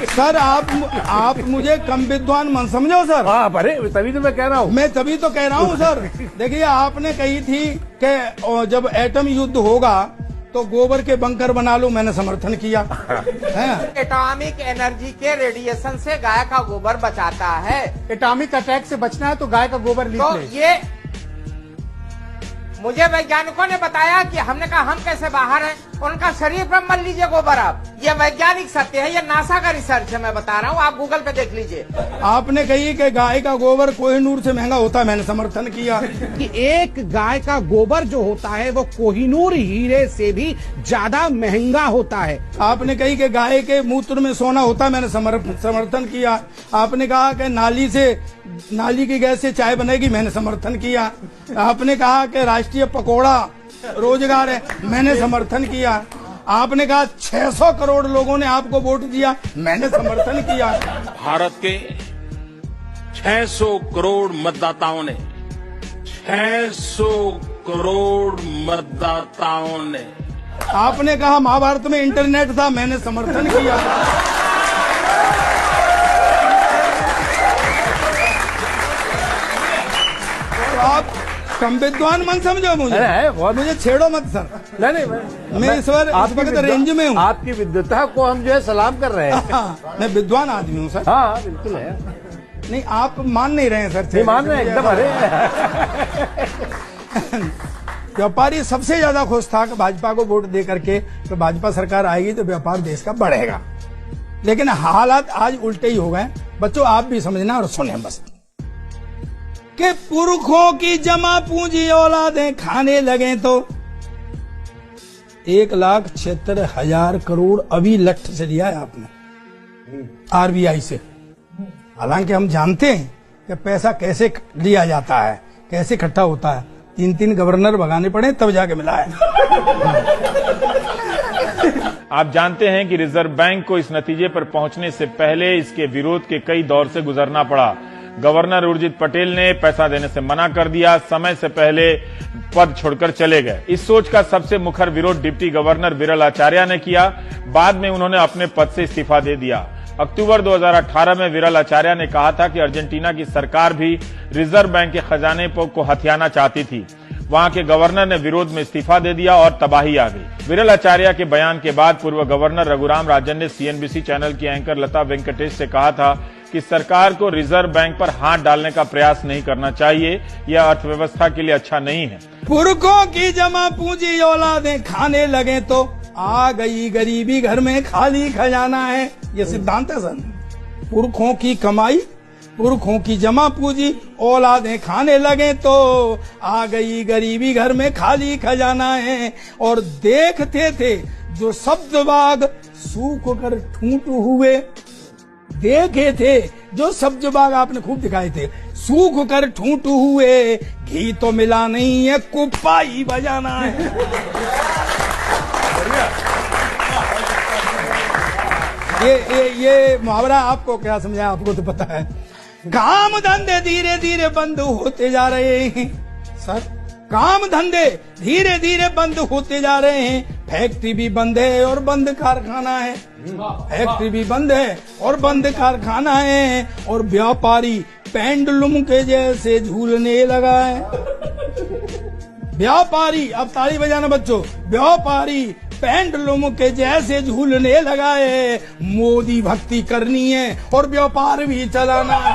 Sir आप मुझे कम विद्वान मन समझो सर। हाँ, अरे तभी तो मैं कह रहा हूँ। मैं तभी तो कह रहा हूँ सर। देखिए, आपने कही थी कि जब एटम युद्ध होगा तो गोबर के बंकर बना लो, मैंने समर्थन किया है। एटॉमिक एनर्जी के रेडिएशन से गाय का गोबर बचाता है। एटॉमिक अटैक से बचना है तो गाय का गोबर लीप तो ले। ये मुझे वैज्ञानिकों ने बताया कि हमने कहा हम कैसे बाहर हैं, उनका शरीर पर मल लीजिए गोबर आप। ये वैज्ञानिक सत्य है, ये नासा का रिसर्च है, मैं बता रहा हूँ, आप गूगल पे देख लीजिए। आपने कही कि गाय का गोबर कोहिनूर से महंगा होता है, मैंने समर्थन किया कि एक गाय का गोबर जो होता है वो कोहिनूर हीरे से भी ज्यादा महंगा होता है। आपने कही कि गाय के मूत्र में सोना होता है, मैंने समर्थन किया। आपने कहा कि नाली की गैस से चाय बनेगी, मैंने समर्थन किया। आपने कहा कि राष्ट्रीय पकौड़ा रोजगार है, मैंने समर्थन किया। आपने कहा 600 करोड़ लोगों ने आपको वोट दिया, मैंने समर्थन किया। भारत के 600 करोड़ मतदाताओं ने 600 करोड़ मतदाताओं ने आपने कहा महाभारत में इंटरनेट था, मैंने समर्थन किया। तो आप कम विद्वान मन समझो मुझे छेड़ो मत सर। नहीं, मैं इस वक्त रेंज में हूँ। आपकी विद्वता को हम जो है सलाम कर रहे हैं। मैं विद्वान आदमी हूँ सर। हाँ, बिल्कुल है। नहीं, आप मान नहीं रहे हैं सर। नहीं मान रहे हैं एकदम। अरे व्यापारी सबसे ज्यादा खुश था कि भाजपा को वोट दे करके तो भाजपा सरकार आएगी तो व्यापार देश का बढ़ेगा। लेकिन हालात आज उल्टे ही हो गए। बच्चों, आप भी समझना और सुने बस कि पुरखों की जमा पूंजी औलादें खाने लगे तो 1,76,000 करोड़ अभी लठ से लिया है आपने आरबीआई से। हालांकि हम जानते हैं कि पैसा कैसे लिया जाता है, कैसे इकट्ठा होता है। 3 गवर्नर भगाने पड़े तब जाके मिला है। आप जानते हैं कि रिजर्व बैंक को इस नतीजे पर पहुंचने से पहले इसके विरोध के कई दौर से गुजरना पड़ा। गवर्नर उर्जित पटेल ने पैसा देने से मना कर दिया, समय से पहले पद छोड़कर चले गए। इस सोच का सबसे मुखर विरोध डिप्टी गवर्नर विरल आचार्य ने किया। बाद में उन्होंने अपने पद से इस्तीफा दे दिया। अक्टूबर 2018 में विरल आचार्य ने कहा था कि अर्जेंटीना की सरकार भी रिजर्व बैंक के खजाने को हथियाना चाहती थी। वहां के गवर्नर ने विरोध में इस्तीफा दे दिया और तबाही आ गई। विरल आचार्य के बयान के बाद पूर्व गवर्नर रघुराम राजन ने सीएनबीसी चैनल की एंकर लता वेंकटेश से कहा था कि सरकार को रिजर्व बैंक पर हाथ डालने का प्रयास नहीं करना चाहिए, यह अर्थव्यवस्था के लिए अच्छा नहीं है। पुरखों की जमा पूंजी औलादें खाने लगे तो आ गई गरीबी, घर में खाली खजाना है, ये सिद्धांत है सर। पुरखों की कमाई, पुरखों की जमा पूंजी औलादें खाने लगे तो आ गई गरीबी, घर में खाली खजाना है। और देखते थे जो शब्द बाग सूख कर ठूंठ हुए, देखे थे जो सब्ज बाग आपने खूब दिखाए थे, सूख कर ठूंठ हुए, घी तो मिला नहीं है, कुप्पा ही बजाना है। ये मुहावरा आपको क्या समझाया, आपको तो पता है। काम धंधे धीरे धीरे बंद होते जा रहे हैं सर, काम धंधे धीरे धीरे बंद होते जा रहे हैं। फैक्ट्री भी बंद है और बंद कारखाना है, फैक्ट्री भी बंद है और बंद कारखाना है। और व्यापारी पेंडुलम के जैसे झूलने लगा है। व्यापारी, अब ताली बजाना बच्चों, व्यापारी पेंडुलम के जैसे झूलने लगा है। मोदी भक्ति करनी है और व्यापार भी चलाना है।